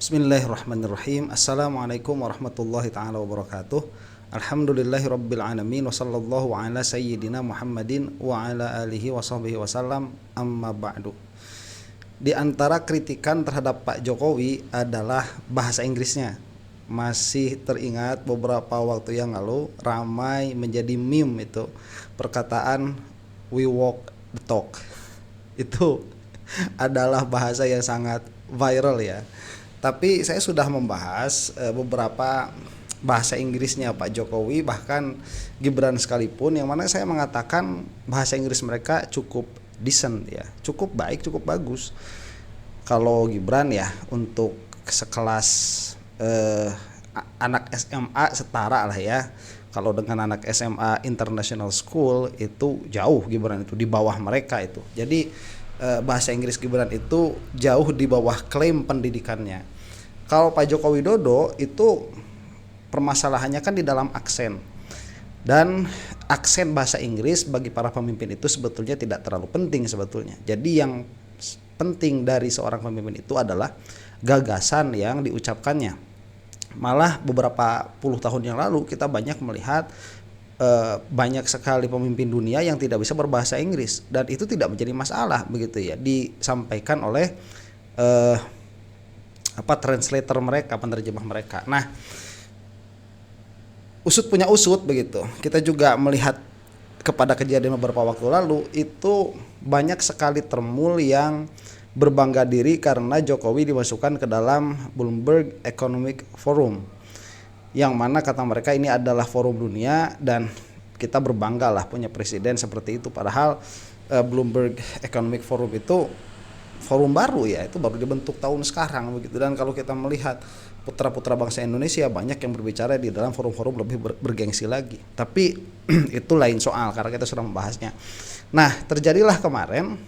Bismillahirrahmanirrahim. Assalamualaikum warahmatullahi ta'ala wabarakatuh. Alhamdulillahirabbil alamin wa sallallahu ala sayyidina Muhammadin wa ala alihi wa sahbihi wasallam. Amma ba'du. Di antara kritikan terhadap Pak Jokowi adalah bahasa Inggrisnya. Masih teringat beberapa waktu yang lalu ramai menjadi meme itu perkataan we walk the talk. Itu adalah bahasa yang sangat viral ya. Tapi saya sudah membahas beberapa bahasa Inggrisnya Pak Jokowi, bahkan Gibran sekalipun, yang mana saya mengatakan bahasa Inggris mereka cukup decent ya, cukup baik, cukup bagus. Kalau Gibran ya untuk sekelas anak SMA setara lah ya. Kalau dengan anak SMA International School itu jauh, Gibran itu di bawah mereka itu. Jadi bahasa Inggris Gibran itu jauh di bawah klaim pendidikannya. Kalau Pak Joko Widodo itu permasalahannya kan di dalam aksen. Dan aksen bahasa Inggris bagi para pemimpin itu sebetulnya tidak terlalu penting sebetulnya. Jadi yang penting dari seorang pemimpin itu adalah gagasan yang diucapkannya. Malah beberapa puluh tahun yang lalu kita banyak melihat banyak sekali pemimpin dunia yang tidak bisa berbahasa Inggris, dan itu tidak menjadi masalah begitu ya, disampaikan oleh translator mereka, penerjemah mereka. Nah, usut punya usut begitu. Kita juga melihat kepada kejadian beberapa waktu lalu itu banyak sekali Termul yang berbangga diri karena Jokowi dimasukkan ke dalam Bloomberg Economic Forum, yang mana kata mereka ini adalah forum dunia dan kita berbangga lah punya presiden seperti itu. Padahal Bloomberg Economic Forum itu forum baru ya, itu baru dibentuk tahun sekarang begitu. Dan kalau kita melihat putra-putra bangsa Indonesia banyak yang berbicara di dalam forum-forum lebih bergengsi lagi. Tapi itu lain soal karena kita sudah membahasnya. Nah, terjadilah kemarin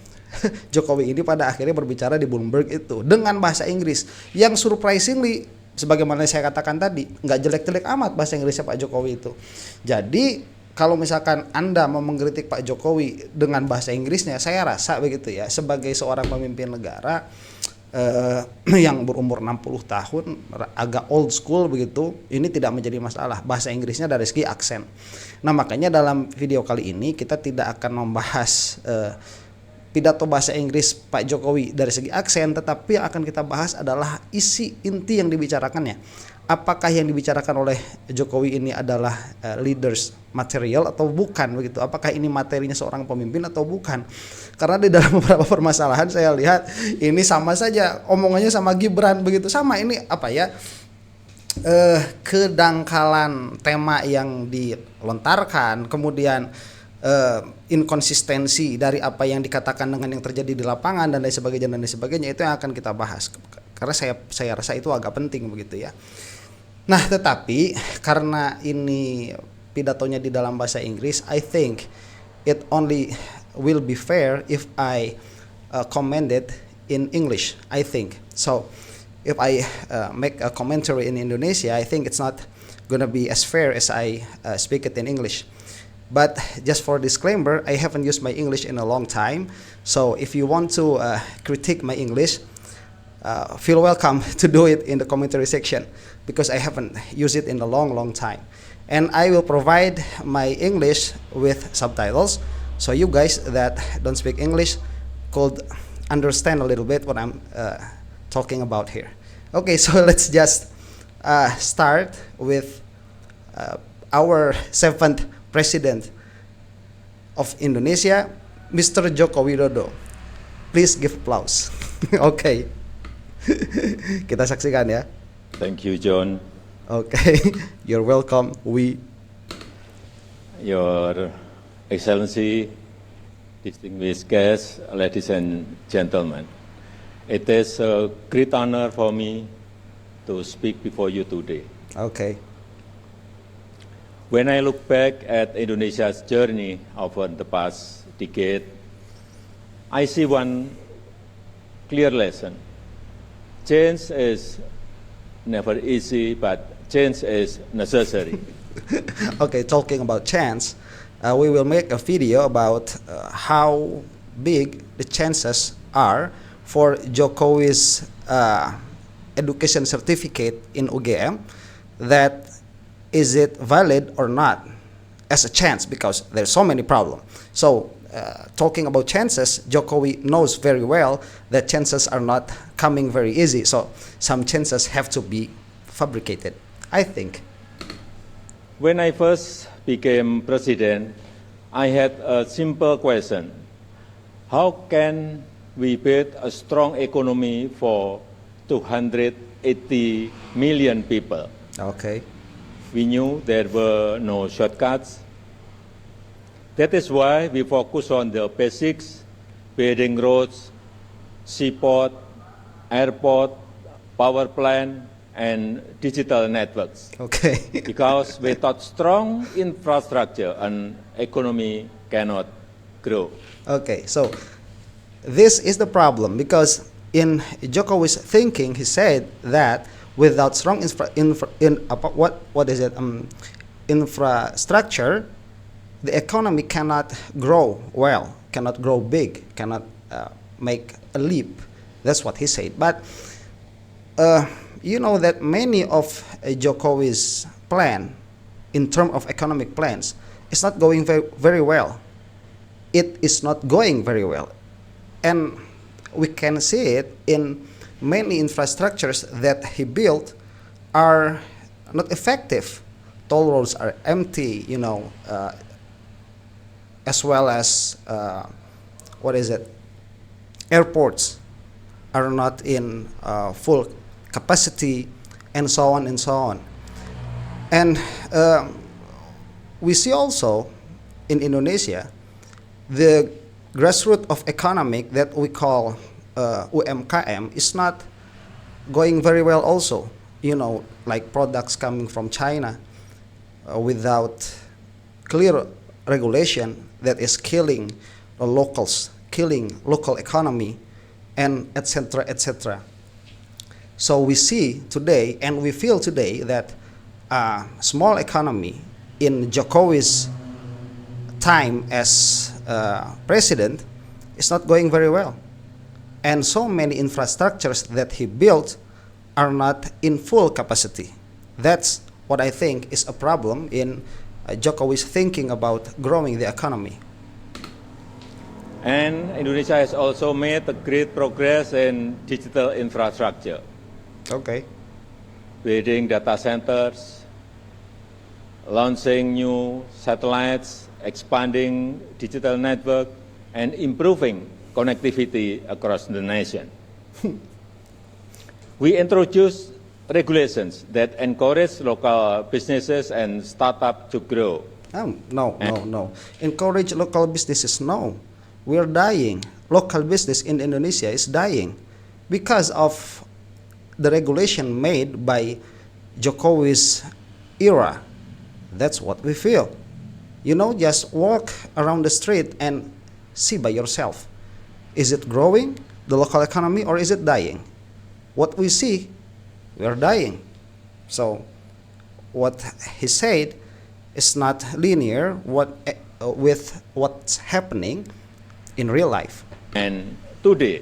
Jokowi ini pada akhirnya berbicara di Bloomberg itu dengan bahasa Inggris yang surprisingly, sebagaimana saya katakan tadi, nggak jelek-jelek amat bahasa Inggrisnya Pak Jokowi itu. Jadi kalau misalkan Anda mau mengkritik Pak Jokowi dengan bahasa Inggrisnya, saya rasa begitu ya, sebagai seorang pemimpin negara yang berumur 60 tahun, agak old school begitu, ini tidak menjadi masalah bahasa Inggrisnya dari segi aksen. Nah, makanya dalam video kali ini kita tidak akan membahas pidato bahasa Inggris Pak Jokowi dari segi aksen, tetapi yang akan kita bahas adalah isi inti yang dibicarakannya. Apakah yang dibicarakan oleh Jokowi ini adalah leaders material atau bukan begitu? Apakah ini materinya seorang pemimpin atau bukan? Karena di dalam beberapa permasalahan saya lihat ini sama saja omongannya sama Gibran begitu, sama ini apa ya? Kedangkalan tema yang dilontarkan, kemudian inkonsistensi dari apa yang dikatakan dengan yang terjadi di lapangan dan lain sebagainya, itu yang akan kita bahas karena saya rasa itu agak penting begitu ya. Nah, tetapi karena ini pidatonya di dalam bahasa Inggris, I think it only will be fair if I comment it in English, I think. So if I make a commentary in Indonesia, I think it's not gonna be as fair as I speak it in English. But just for disclaimer, I haven't used my English in a long time. So if you want to critique my English, feel welcome to do it in the commentary section, because I haven't used it in a long time. And I will provide my English with subtitles, so you guys that don't speak English could understand a little bit what I'm talking about here. Okay, so let's just start with our seventh President of Indonesia, Mr. Joko Widodo. Please give applause. Okay. Kita saksikan ya. Thank you, John. Okay. You're welcome. Your Excellency, distinguished guests, ladies and gentlemen. It is a great honor for me to speak before you today. Okay. When I look back at Indonesia's journey over the past decade, I see one clear lesson. Change is never easy, but change is necessary. Okay, talking about change, we will make a video about how big the chances are for Jokowi's education certificate in UGM, that is it valid or not as a chance, because there's so many problems. So talking about chances, Jokowi knows very well that chances are not coming very easy. So some chances have to be fabricated, I think. When I first became president, I had a simple question. How can we build a strong economy for 280 million people? Okay. We knew there were no shortcuts. That is why we focus on the basics, building roads, seaport, airport, power plant, and digital networks. Okay. Because without strong infrastructure, an economy cannot grow. Okay, so this is the problem, because in Jokowi's thinking, he said that without strong infrastructure, the economy cannot grow well, cannot grow big, cannot make a leap. That's what he said. But you know that many of Jokowi's plan, in terms of economic plans, is not going very well. It is not going very well. And we can see it in many infrastructures that he built are not effective. Toll roads are empty, as well as airports are not in full capacity, and so on and so on. And we see also in Indonesia the grassroots of economic that we call UMKM is not going very well also. Like products coming from China without clear regulation that is killing the locals, killing local economy, and etc., etc. So we see today, and we feel today, that small economy in Jokowi's time as president is not going very well. And so many infrastructures that he built are not in full capacity. That's what I think is a problem in Jokowi's thinking about growing the economy. And Indonesia has also made a great progress in digital infrastructure. Okay. Building data centers, launching new satellites, expanding digital network, and improving connectivity across the nation. We introduced regulations that encourage local businesses and startups to grow. No. Encourage local businesses, no. We're dying. Local business in Indonesia is dying because of the regulation made by Jokowi's era. That's what we feel. Just walk around the street and see by yourself. Is it growing, the local economy, or is it dying? What we see, we are dying. So what he said is not linear with what's happening in real life. And today,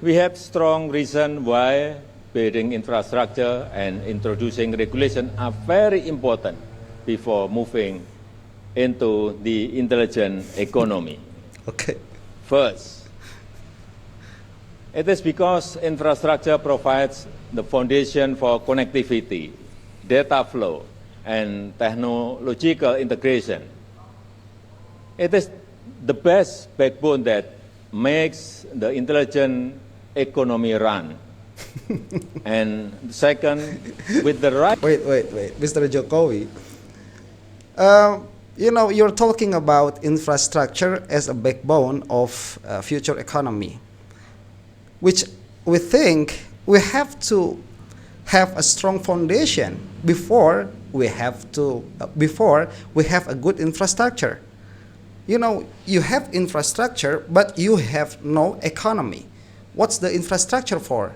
we have strong reason why building infrastructure and introducing regulation are very important before moving into the intelligent economy. Okay. First, it is because infrastructure provides the foundation for connectivity, data flow, and technological integration. It is the best backbone that makes the intelligent economy run. And second, with the right... Wait, Mr. Jokowi. You're talking about infrastructure as a backbone of future economy, which we think we have to have a strong foundation before we have a good infrastructure. You have infrastructure, but you have no economy. What's the infrastructure for?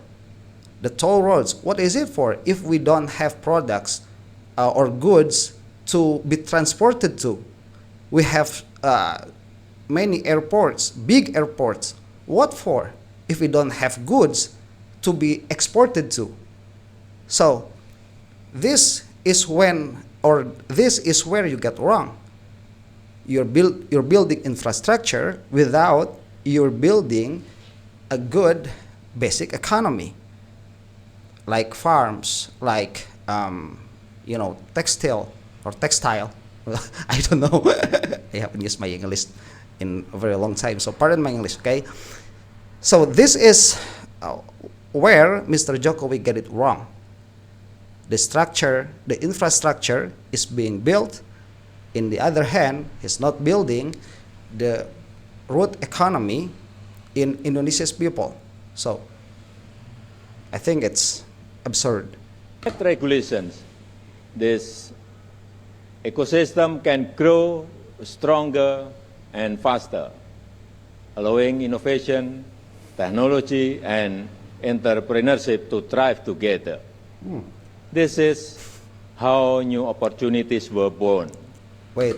The toll roads, what is it for if we don't have products or goods to be transported to? We have many airports, big airports. What for if we don't have goods to be exported to. So this is where you get wrong. You're building infrastructure without you're building a good basic economy, like farms, like textile. I don't know. I haven't used my English in a very long time, so pardon my English, okay? So this is where Mr. Jokowi get it wrong. The infrastructure is being built. In the other hand, he's not building the root economy in Indonesia's people. So I think it's absurd. With regulations, this ecosystem can grow stronger and faster, allowing innovation, technology, and entrepreneurship to thrive together. This is how new opportunities were born. Wait,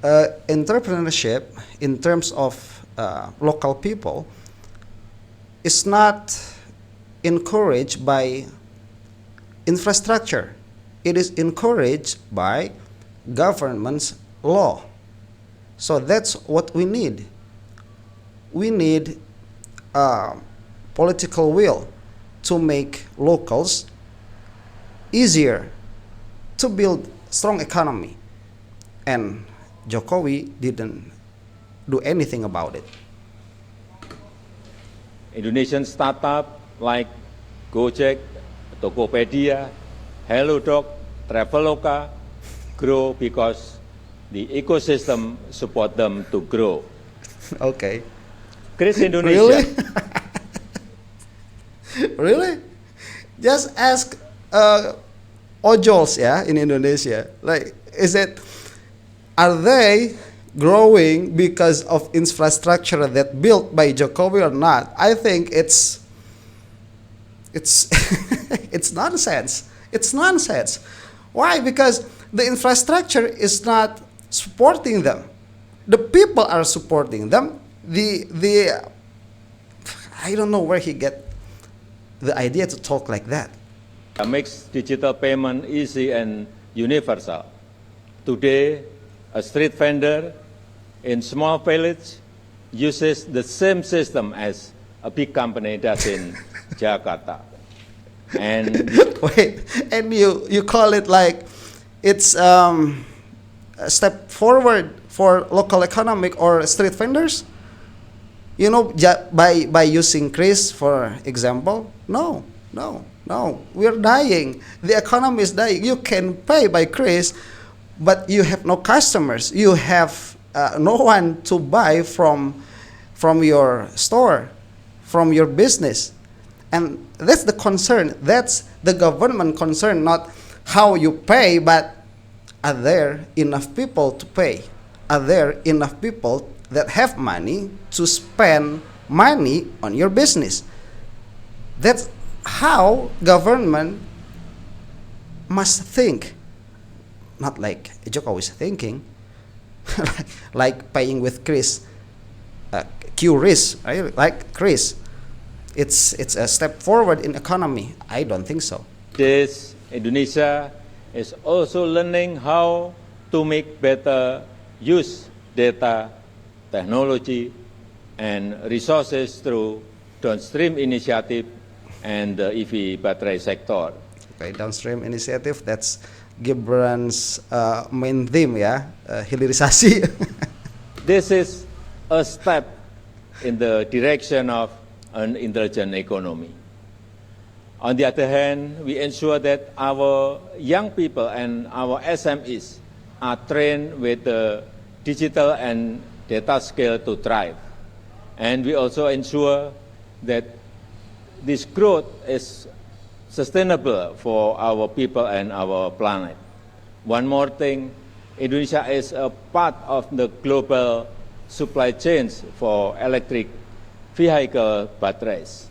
entrepreneurship in terms of local people is not encouraged by infrastructure. It is encouraged by government's law. So that's what we need. We need political will to make locals easier to build strong economy. And Jokowi didn't do anything about it. Indonesian startups like Gojek, Tokopedia, HelloDoc, Traveloka grow because the ecosystem support them to grow. Okay. Chris Indonesia. Really? Really? Just ask ojols in Indonesia. Like, are they growing because of infrastructure that built by Jokowi or not? I think it's it's nonsense. It's nonsense. Why? Because the infrastructure is not supporting them. The people are supporting them. I don't know where he get the idea to talk like that. Makes digital payment easy and universal. Today, a street vendor in small village uses the same system as a big company does in Jakarta. And Wait, and you call it like it's a step forward for local economic or street vendors? By using Chris for example? No. We're dying. The economy is dying. You can pay by Chris, but you have no customers. You have no one to buy from your store, from your business. And that's the concern. That's the government concern, not how you pay, but are there enough people to pay? Are there enough people that have money to spend money on your business? That's how government must think. Not like Jokowi is thinking, like paying with Chris, right? Like Chris. It's a step forward in economy. I don't think so. this Indonesia is also learning how to make better use data, technology, and resources through downstream initiative and the EV battery sector. Okay, downstream initiative, that's Gibran's main theme hilirisasi. This is a step in the direction of an intelligent economy. On the other hand, we ensure that our young people and our SMEs are trained with the digital and data skill to thrive. And we also ensure that this growth is sustainable for our people and our planet. One more thing, Indonesia is a part of the global supply chains for electric vehicle batteries.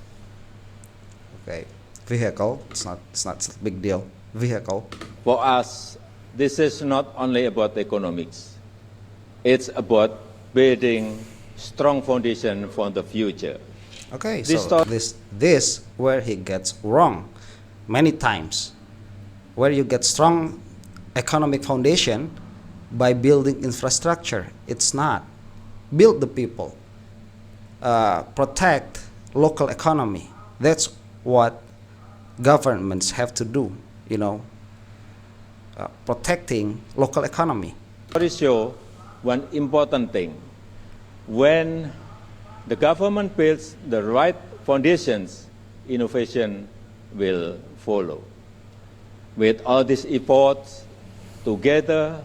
Okay, vehicle, it's not a big deal. Vehicle. For us, this is not only about economics. It's about building strong foundation for the future. Okay, This so thought this where he gets wrong many times. Where you get strong economic foundation by building infrastructure. It's not. Build the people. Protect local economy. That's what governments have to do. You know, protecting local economy. story show one important thing. When the government builds the right foundations, innovation will follow. With all these efforts together,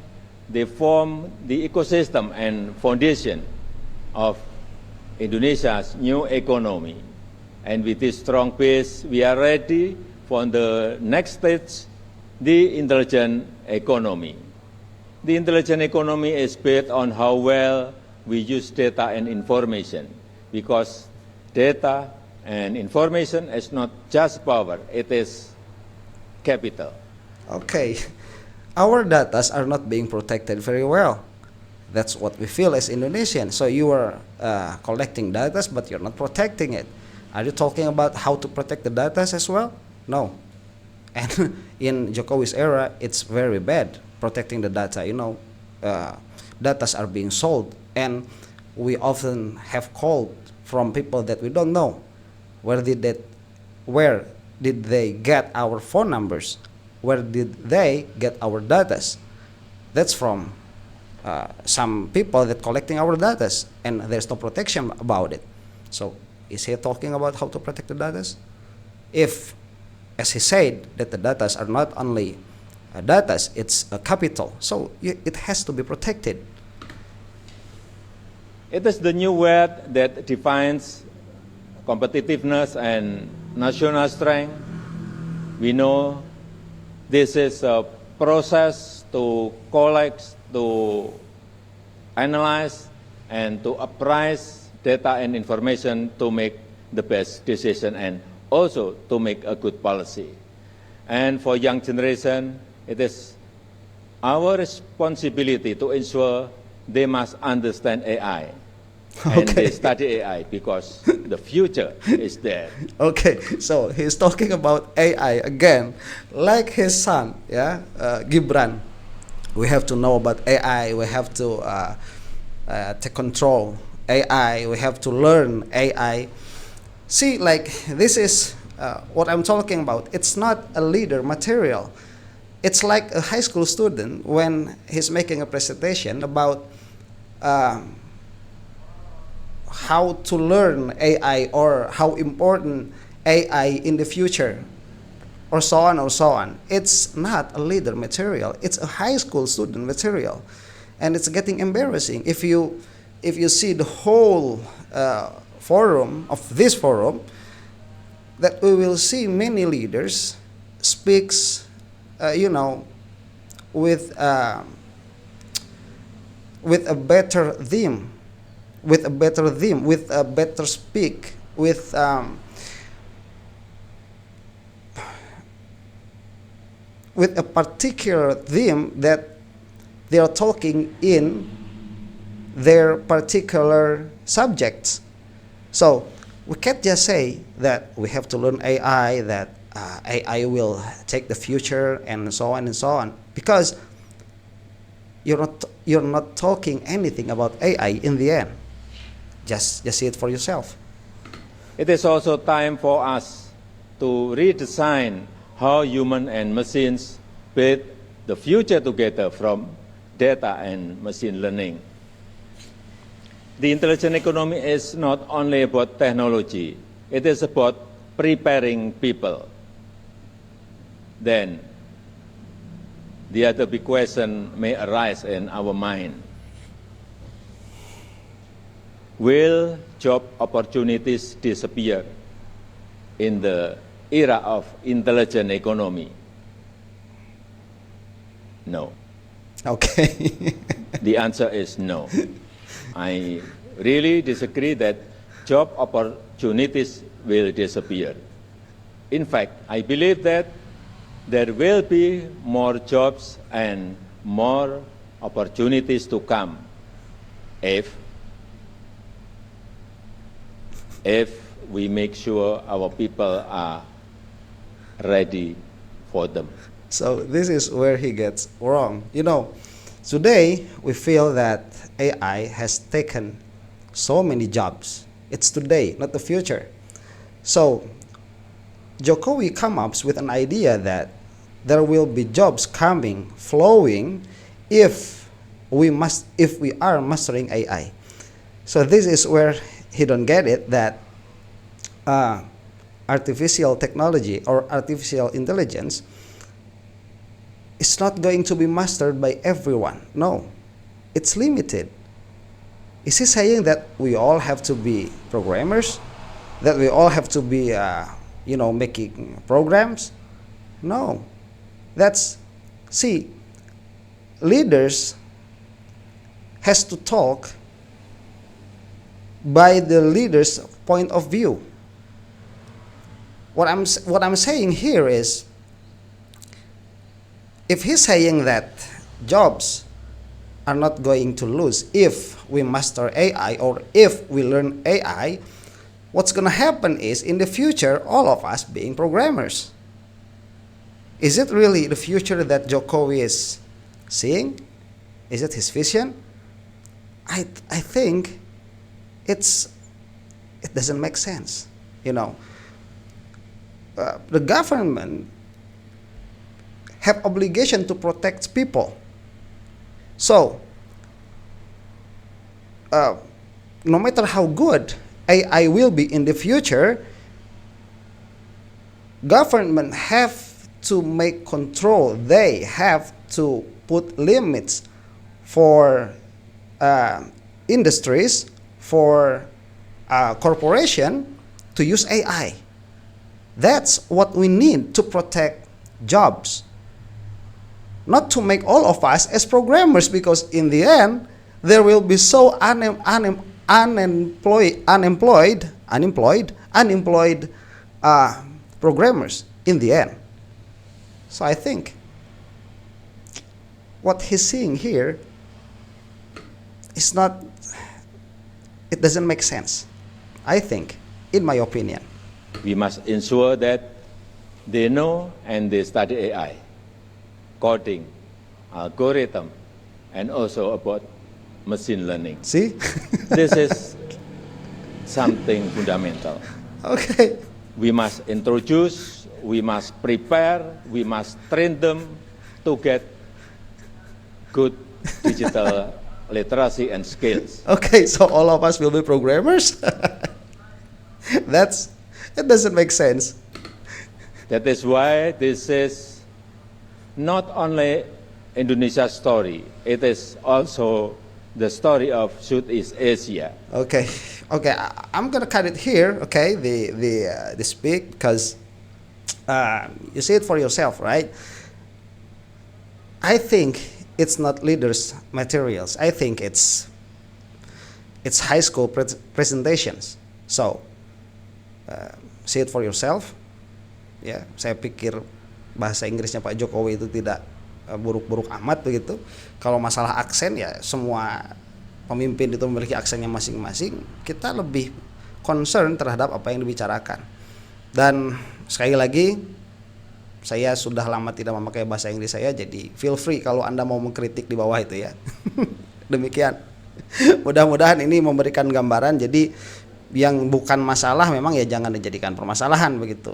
they form the ecosystem and foundation of Indonesia's new economy. And with this strong base, we are ready for the next stage, the intelligent economy. The intelligent economy is based on how well we use data and information, because data and information is not just power, it is capital. Okay, our data are not being protected very well. That's what we feel as Indonesians. So you are collecting data, but you're not protecting it. Are you talking about how to protect the data as well? No. And in Jokowi's era, it's very bad protecting the data. You know, data are being sold, and we often have called from people that we don't know. Where did they get our phone numbers? Where did they get our data? That's from some people that collecting our data, and there's no protection about it. So is he talking about how to protect the data? If, as he said, that the data are not only data, it's a capital, so it has to be protected. It is the new word that defines competitiveness and national strength. We know this is a process to collect, to analyze, and to apprise data and information to make the best decision and also to make a good policy. And for young generation, it is our responsibility to ensure they must understand AI. And Okay. they study AI because the future is there. Okay, so he's talking about AI again, like his son, Gibran. We have to know about AI. We have to take control AI. We have to learn AI. See, like this is what I'm talking about. It's not a leader material. It's like a high school student when he's making a presentation about how to learn AI or how important AI in the future, or so on or so on. It's not a leader material. It's a high school student material, and it's getting embarrassing if you see the whole forum of this forum, that we will see many leaders speaks, with a better theme, with a better speak, with a particular theme that they are talking in their particular subjects. So we can't just say that we have to learn AI, that AI will take the future, and so on and so on, because you're not talking anything about AI in the end. Just see it for yourself. It is also time for us to redesign how human and machines build the future together from data and machine learning. The intelligent economy is not only about technology, it is about preparing people. Then, the other big question may arise in our mind. Will job opportunities disappear in the era of intelligent economy? No. Okay. The answer is no. I really disagree that job opportunities will disappear. In fact, I believe that there will be more jobs and more opportunities to come if we make sure our people are ready for them. So this is where he gets wrong. Today we feel that AI has taken so many jobs. It's today, not the future. So Jokowi comes up with an idea that there will be jobs coming, flowing, if we are mastering AI. So this is where he don't get it, that artificial technology or artificial intelligence is not going to be mastered by everyone. No, it's limited. Is he saying that we all have to be programmers? That we all have to be, making programs? No. Leaders has to talk by the leader's point of view. What I'm saying here is, if he's saying that jobs are not going to lose if we master AI or if we learn AI, what's going to happen is, in the future, all of us being programmers. Is it really the future that Jokowi is seeing? Is it his vision? I think it doesn't make sense. The government have obligation to protect people. So, no matter how good AI will be in the future, government have to make control. They have to put limits for industries, for corporation to use AI. That's what we need to protect jobs. Not to make all of us as programmers, because in the end, there will be so unemployed programmers in the end. So I think what he's seeing here is not, it doesn't make sense, I think, in my opinion. We must ensure that they know and they study AI, coding, algorithm, and also about machine learning. See? This is something fundamental. Okay. We must introduce, we must prepare, we must train them to get good digital literacy and skills. Okay, so all of us will be programmers? It doesn't make sense. That is why this is not only Indonesia's story, it is also the story of Southeast Asia. Okay, I'm gonna cut it here. Okay, the speak, because you see it for yourself, right? I think it's not leaders' materials. I think it's high school presentations. So see it for yourself. Ya, saya pikir bahasa Inggrisnya Pak Jokowi itu tidak buruk-buruk amat begitu. Kalau masalah aksen, ya semua pemimpin itu memiliki aksennya masing-masing. Kita lebih concern terhadap apa yang dibicarakan. Dan sekali lagi, saya sudah lama tidak memakai bahasa Inggris saya, jadi feel free kalau Anda mau mengkritik di bawah itu ya. Demikian. Mudah-mudahan ini memberikan gambaran. Jadi yang bukan masalah memang ya jangan dijadikan permasalahan begitu.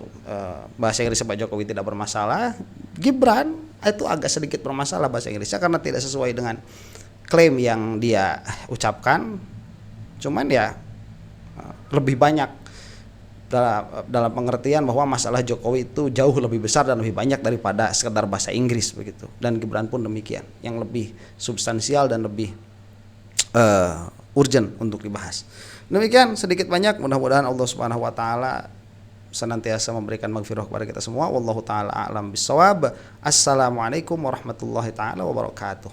Bahasa Inggris Pak Jokowi tidak bermasalah. Gibran itu agak sedikit bermasalah bahasa Inggrisnya karena tidak sesuai dengan klaim yang dia ucapkan. Cuman ya lebih banyak dalam pengertian bahwa masalah Jokowi itu jauh lebih besar dan lebih banyak daripada sekedar bahasa Inggris begitu. Dan Gibran pun demikian, yang lebih substansial dan lebih urgent untuk dibahas. Demikian sedikit banyak, mudah-mudahan Allah Subhanahu wa taala senantiasa memberikan maghfirah kepada kita semua. Wallahu taala a'lam bissawab. Assalamualaikum warahmatullahi taala wabarakatuh.